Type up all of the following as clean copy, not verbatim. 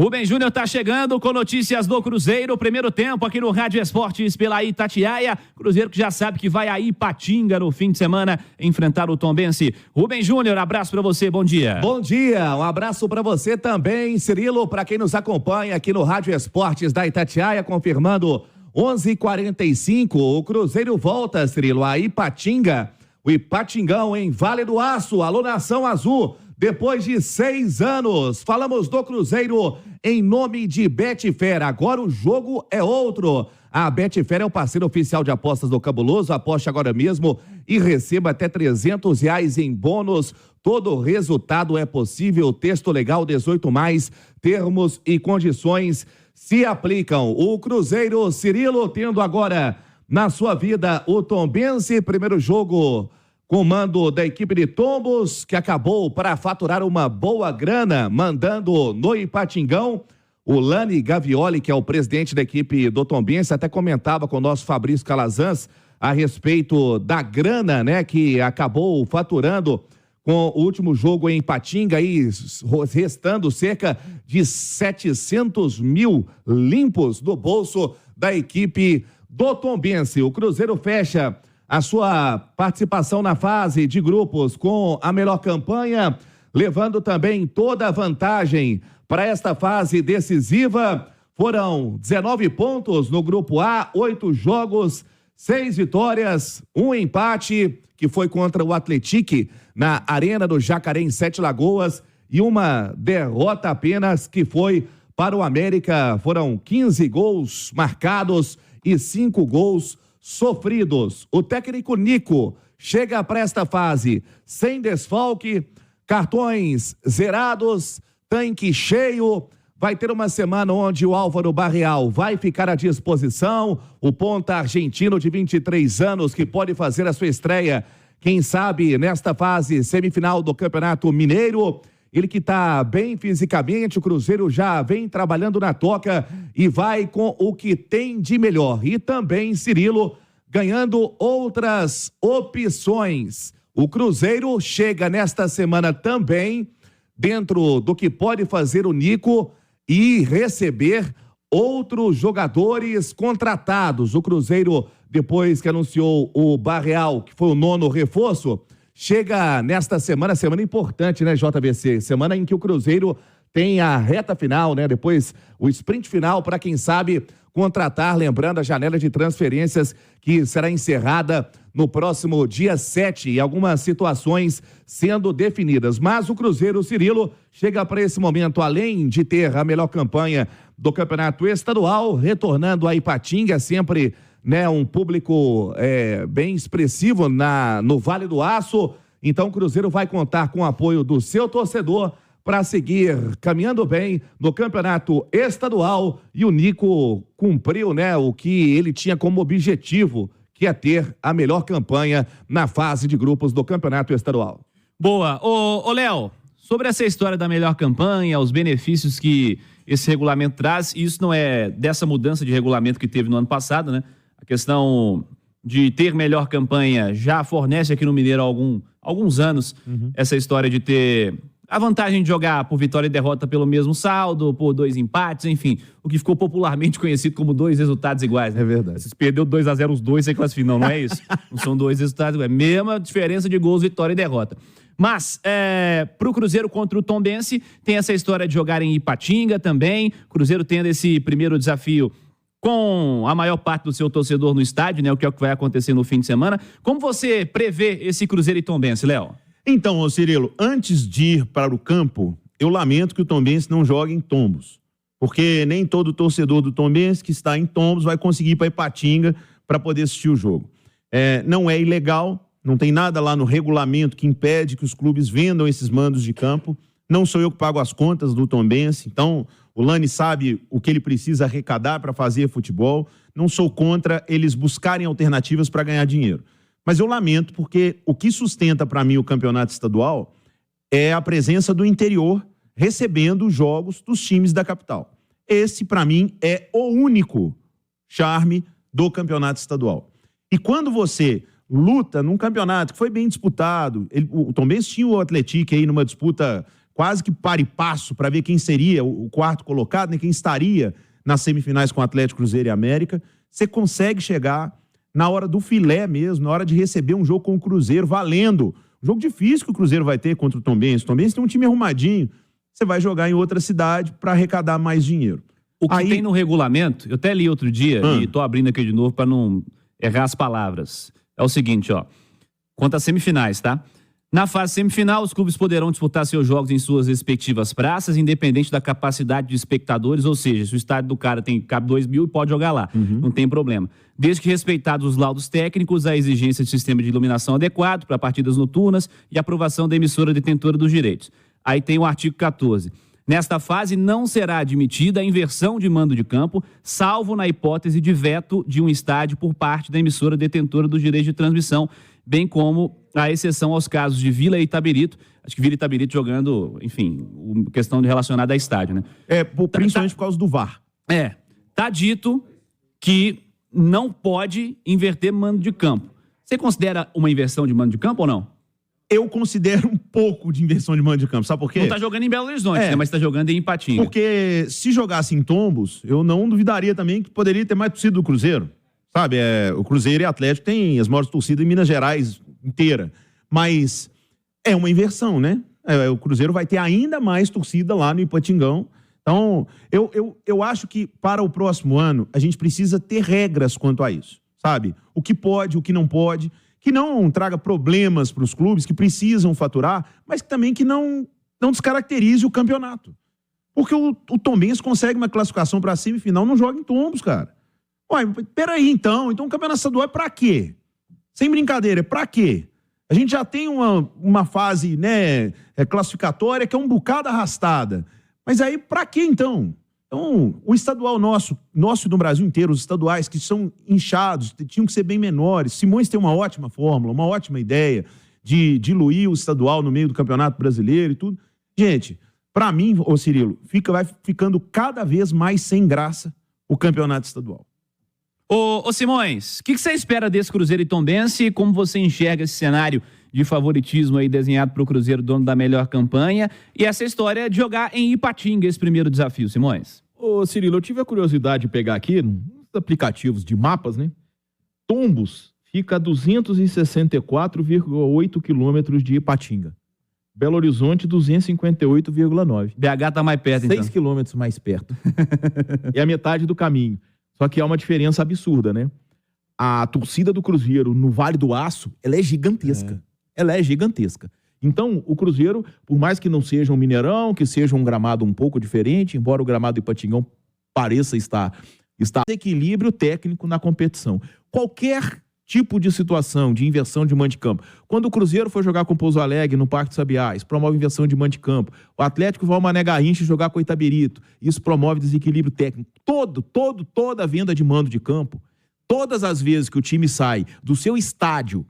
Rubem Júnior tá chegando com notícias do Cruzeiro, primeiro tempo aqui no Rádio Esportes pela Itatiaia. Cruzeiro que já sabe que vai a Ipatinga no fim de semana enfrentar o Tombense. Rubem Júnior, abraço pra você, bom dia. Bom dia, um abraço pra você também, Cirilo, pra quem nos acompanha aqui no Rádio Esportes da Itatiaia, confirmando 11h45, o Cruzeiro volta, Cirilo, a Ipatinga, o Ipatingão em Vale do Aço, alô Nação Azul. Depois de 6 anos, falamos do Cruzeiro em nome de Betfair. Agora o jogo é outro. A Betfair é o parceiro oficial de apostas do Cabuloso. Aposte agora mesmo e receba até R$300 em bônus. Todo resultado é possível. Texto legal 18+, termos e condições se aplicam. O Cruzeiro, Cirilo, tendo agora na sua vida o Tombense, primeiro jogo comando da equipe de Tombos, que acabou para faturar uma boa grana, mandando no Ipatingão. O Lani Gavioli, que é o presidente da equipe do Tombense, até comentava com o nosso Fabrício Calazans a respeito da grana, né, que acabou faturando com o último jogo em Ipatinga, aí restando cerca de 700 mil limpos do bolso da equipe do Tombense. O Cruzeiro fecha a sua participação na fase de grupos com a melhor campanha, levando também toda a vantagem para esta fase decisiva. Foram 19 pontos no grupo A, 8 jogos, 6 vitórias, 1 empate, que foi contra o Atlético na Arena do Jacaré em Sete Lagoas, e uma derrota apenas, que foi para o América. Foram 15 gols marcados e 5 gols sofridos. O técnico Nico chega para esta fase sem desfalque, cartões zerados, tanque cheio. Vai ter uma semana onde o Álvaro Barreal vai ficar à disposição, o ponta argentino de 23 anos que pode fazer a sua estreia, quem sabe, nesta fase semifinal do Campeonato Mineiro. Ele que está bem fisicamente, o Cruzeiro já vem trabalhando na toca e vai com o que tem de melhor. E também, Cirilo, ganhando outras opções. O Cruzeiro chega nesta semana também, dentro do que pode fazer o Nico, e receber outros jogadores contratados. O Cruzeiro, depois que anunciou o Barreal, que foi o 9º reforço, chega nesta semana importante, né, JVC? Semana em que o Cruzeiro tem a reta final, né? Depois o sprint final para, quem sabe, contratar, lembrando a janela de transferências que será encerrada no próximo dia 7 e algumas situações sendo definidas. Mas o Cruzeiro, Cirilo, chega para esse momento, além de ter a melhor campanha do Campeonato Estadual, retornando a Ipatinga, sempre, né, um público bem expressivo no Vale do Aço. Então o Cruzeiro vai contar com o apoio do seu torcedor para seguir caminhando bem no Campeonato Estadual, e o Nico cumpriu, né, o que ele tinha como objetivo, que é ter a melhor campanha na fase de grupos do Campeonato Estadual. Boa. Ô Léo, sobre essa história da melhor campanha, os benefícios que esse regulamento traz, isso não é dessa mudança de regulamento que teve no ano passado, né? A questão de ter melhor campanha já fornece aqui no Mineiro há alguns anos, essa história de ter a vantagem de jogar por vitória e derrota pelo mesmo saldo, por 2 empates, enfim, o que ficou popularmente conhecido como 2 resultados iguais, né? É verdade. Você perdeu 2-0 os dois, você classifica. Não é isso. Não são 2 resultados iguais. Mesma diferença de gols, vitória e derrota. Mas, pro Cruzeiro contra o Tombense, tem essa história de jogar em Ipatinga também. Cruzeiro tendo esse primeiro desafio com a maior parte do seu torcedor no estádio, né? O que é o que vai acontecer no fim de semana. Como você prevê esse Cruzeiro e Tombense, Léo? Então, Cirilo, antes de ir para o campo, eu lamento que o Tombense não jogue em Tombos, porque nem todo torcedor do Tombense que está em Tombos vai conseguir ir para Ipatinga para poder assistir o jogo. Não é ilegal, não tem nada lá no regulamento que impede que os clubes vendam esses mandos de campo. Não sou eu que pago as contas do Tombense, então o Lani sabe o que ele precisa arrecadar para fazer futebol. Não sou contra eles buscarem alternativas para ganhar dinheiro. Mas eu lamento, porque o que sustenta para mim o campeonato estadual é a presença do interior recebendo os jogos dos times da capital. Esse, para mim, é o único charme do campeonato estadual. E quando você luta num campeonato que foi bem disputado, o Tombense tinha o Atlético aí numa disputa quase que par e passo para ver quem seria o quarto colocado, né, quem estaria nas semifinais com Atlético, Cruzeiro e América. Você consegue chegar na hora do filé mesmo, na hora de receber um jogo com o Cruzeiro valendo. Um jogo difícil que o Cruzeiro vai ter contra o Tombense. O Tombense tem um time arrumadinho. Você vai jogar em outra cidade para arrecadar mais dinheiro. O que tem no regulamento, eu até li outro dia, e tô abrindo aqui de novo para não errar as palavras. É o seguinte, ó. Quanto às semifinais, tá? Na fase semifinal, os clubes poderão disputar seus jogos em suas respectivas praças, independente da capacidade de espectadores, ou seja, se o estádio do cara cabe 2.000, pode jogar lá, não tem problema. Desde que respeitados os laudos técnicos, a exigência de sistema de iluminação adequado para partidas noturnas e aprovação da emissora detentora dos direitos. Aí tem o artigo 14. Nesta fase, não será admitida a inversão de mando de campo, salvo na hipótese de veto de um estádio por parte da emissora detentora dos direitos de transmissão, bem como a exceção aos casos de Vila e Itabirito. Acho que Vila e Itabirito jogando, enfim, questão relacionada a estádio, né? Principalmente por causa do VAR. Tá dito que não pode inverter mando de campo. Você considera uma inversão de mando de campo ou não? Eu considero um pouco de inversão de mando de campo, sabe por quê? Não tá jogando em Belo Horizonte, né? Mas tá jogando em Ipatinga. Porque se jogasse em Tombos, eu não duvidaria também que poderia ter mais torcida do Cruzeiro. Sabe, o Cruzeiro e Atlético têm as maiores torcidas em Minas Gerais inteira. Mas é uma inversão, né? O Cruzeiro vai ter ainda mais torcida lá no Ipatingão. Então, eu acho que para o próximo ano, a gente precisa ter regras quanto a isso, sabe? O que pode, o que não pode, que não traga problemas para os clubes que precisam faturar, mas também que não descaracterize o campeonato. Porque o Tombense consegue uma classificação para a semifinal, não joga em Tombos, cara. Ué, peraí, então o campeonato estadual é pra quê? Sem brincadeira, é pra quê? A gente já tem uma fase, né, classificatória que é um bocado arrastada. Mas aí, pra quê, então? Então, o estadual nosso e do Brasil inteiro, os estaduais que são inchados, tinham que ser bem menores. Simões tem uma ótima fórmula, uma ótima ideia de diluir o estadual no meio do Campeonato Brasileiro e tudo. Gente, pra mim, ô Cirilo, vai ficando cada vez mais sem graça o Campeonato Estadual. Ô Simões, o que você espera desse Cruzeiro e Tombense e como você enxerga esse cenário de favoritismo aí desenhado para o Cruzeiro, dono da melhor campanha, e essa história de jogar em Ipatinga esse primeiro desafio, Simões? Ô Cirilo, eu tive a curiosidade de pegar aqui nos aplicativos de mapas, né? Tombos fica a 264,8 quilômetros de Ipatinga. Belo Horizonte, 258,9. BH tá mais perto, 6 quilômetros mais perto. É a metade do caminho. Só que há uma diferença absurda, né? A torcida do Cruzeiro no Vale do Aço, ela é gigantesca. Ela é gigantesca. Então, o Cruzeiro, por mais que não seja um Mineirão, que seja um gramado um pouco diferente, embora o gramado do Ipatingão pareça estar equilíbrio técnico na competição. Qualquer tipo de situação de inversão de mando de campo. Quando o Cruzeiro foi jogar com o Pouso Alegre no Parque dos Sabiás, promove inversão de mando de campo. O Atlético vai ao Mané Garrincha jogar com o Itabirito. Isso promove desequilíbrio técnico. Toda a venda de mando de campo, todas as vezes que o time sai do seu estádio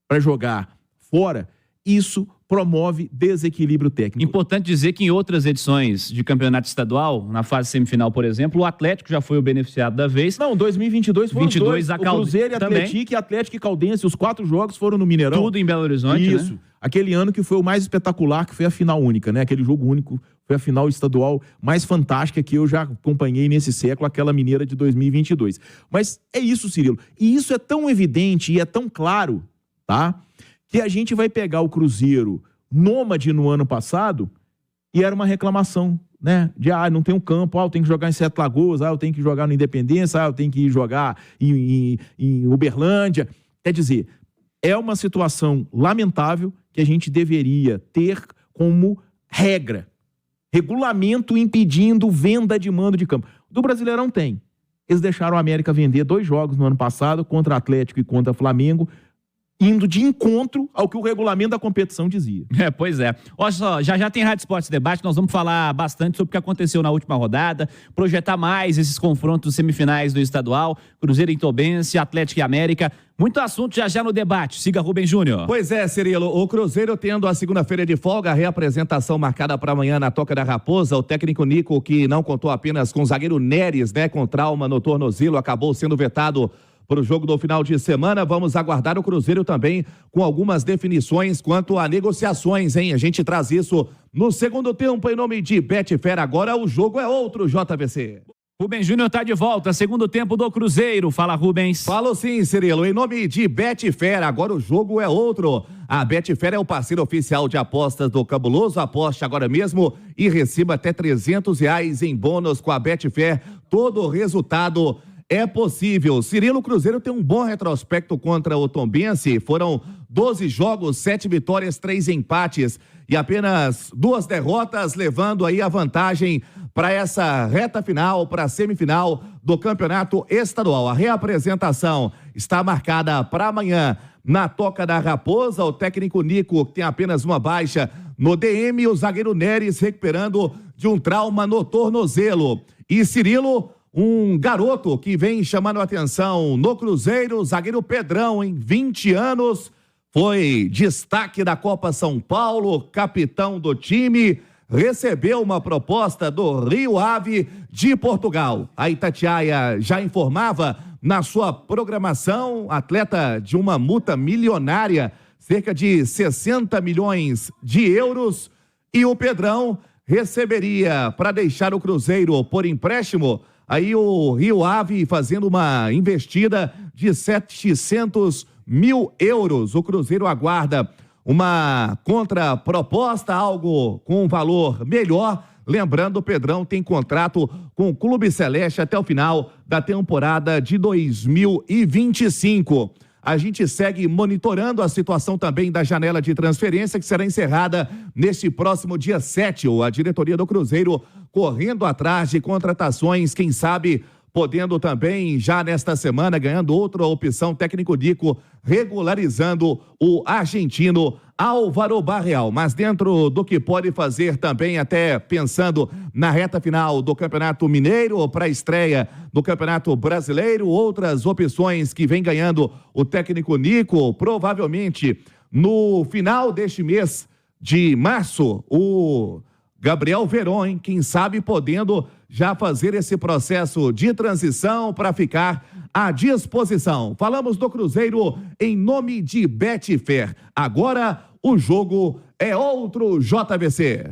para jogar fora, isso promove desequilíbrio técnico. Importante dizer que em outras edições de campeonato estadual, na fase semifinal, por exemplo, o Atlético já foi o beneficiado da vez. Não, 2022 foram 22 o Cruzeiro e Atlético, e Atlético e Caldense, os 4 jogos foram no Mineirão. Tudo em Belo Horizonte, isso, né? Aquele ano que foi o mais espetacular, que foi a final única, né? Aquele jogo único, foi a final estadual mais fantástica que eu já acompanhei nesse século, aquela mineira de 2022. Mas é isso, Cirilo. E isso é tão evidente e é tão claro, tá? Que a gente vai pegar o Cruzeiro nômade no ano passado e era uma reclamação, né? De, não tem um campo, eu tenho que jogar em Sete Lagoas, eu tenho que jogar no Independência, eu tenho que ir jogar em Uberlândia. Quer dizer, é uma situação lamentável que a gente deveria ter como regra. Regulamento impedindo venda de mando de campo. Do Brasileirão tem. Eles deixaram a América vender 2 jogos no ano passado contra Atlético e contra Flamengo, indo de encontro ao que o regulamento da competição dizia. Pois é. Olha só, já tem Rádio Esportes Debate, nós vamos falar bastante sobre o que aconteceu na última rodada, projetar mais esses confrontos semifinais do estadual, Cruzeiro e Tombense, Atlético e América. Muito assunto já no debate. Siga Rubem Júnior. Pois é, Cirilo. O Cruzeiro tendo a segunda-feira de folga, a reapresentação marcada para amanhã na Toca da Raposa. O técnico Nico, que não contou apenas com o zagueiro Neres, né, com trauma no tornozelo, acabou sendo vetado para o jogo do final de semana. Vamos aguardar o Cruzeiro também com algumas definições quanto a negociações, hein? A gente traz isso no segundo tempo em nome de Betfair. Agora o jogo é outro, JVC. Rubens Júnior tá de volta, segundo tempo do Cruzeiro. Fala, Rubens. Falo sim, Cirilo. Em nome de Betfair, agora o jogo é outro. A Betfair é o parceiro oficial de apostas do Cabuloso. Aposte agora mesmo e receba até R$300 em bônus com a Betfair. Todo resultado é possível. Cirilo, Cruzeiro tem um bom retrospecto contra o Tombense. Foram 12 jogos, 7 vitórias, 3 empates e apenas 2 derrotas, levando aí a vantagem para essa reta final, para a semifinal do Campeonato Estadual. A reapresentação está marcada para amanhã na Toca da Raposa. O técnico Nico, que tem apenas uma baixa no DM, o zagueiro Neres recuperando de um trauma no tornozelo. E Cirilo, um garoto que vem chamando a atenção no Cruzeiro, o zagueiro Pedrão, em 20 anos, foi destaque da Copa São Paulo, capitão do time, recebeu uma proposta do Rio Ave de Portugal. A Itatiaia já informava na sua programação, atleta de uma multa milionária, cerca de 60 milhões de euros, e o Pedrão receberia para deixar o Cruzeiro por empréstimo. Aí o Rio Ave fazendo uma investida de 700 mil euros. O Cruzeiro aguarda uma contraproposta, algo com um valor melhor. Lembrando, o Pedrão tem contrato com o Clube Celeste até o final da temporada de 2025. A gente segue monitorando a situação também da janela de transferência, que será encerrada neste próximo dia 7. A diretoria do Cruzeiro correndo atrás de contratações, quem sabe podendo também, já nesta semana, ganhando outra opção, técnico Nico regularizando o argentino Álvaro Barreal. Mas dentro do que pode fazer também, até pensando na reta final do Campeonato Mineiro, para a estreia do Campeonato Brasileiro, outras opções que vem ganhando o técnico Nico, provavelmente no final deste mês de março, o Gabriel Veron, hein? Quem sabe podendo já fazer esse processo de transição para ficar à disposição. Falamos do Cruzeiro em nome de Betfair. Agora o jogo é outro, JVC.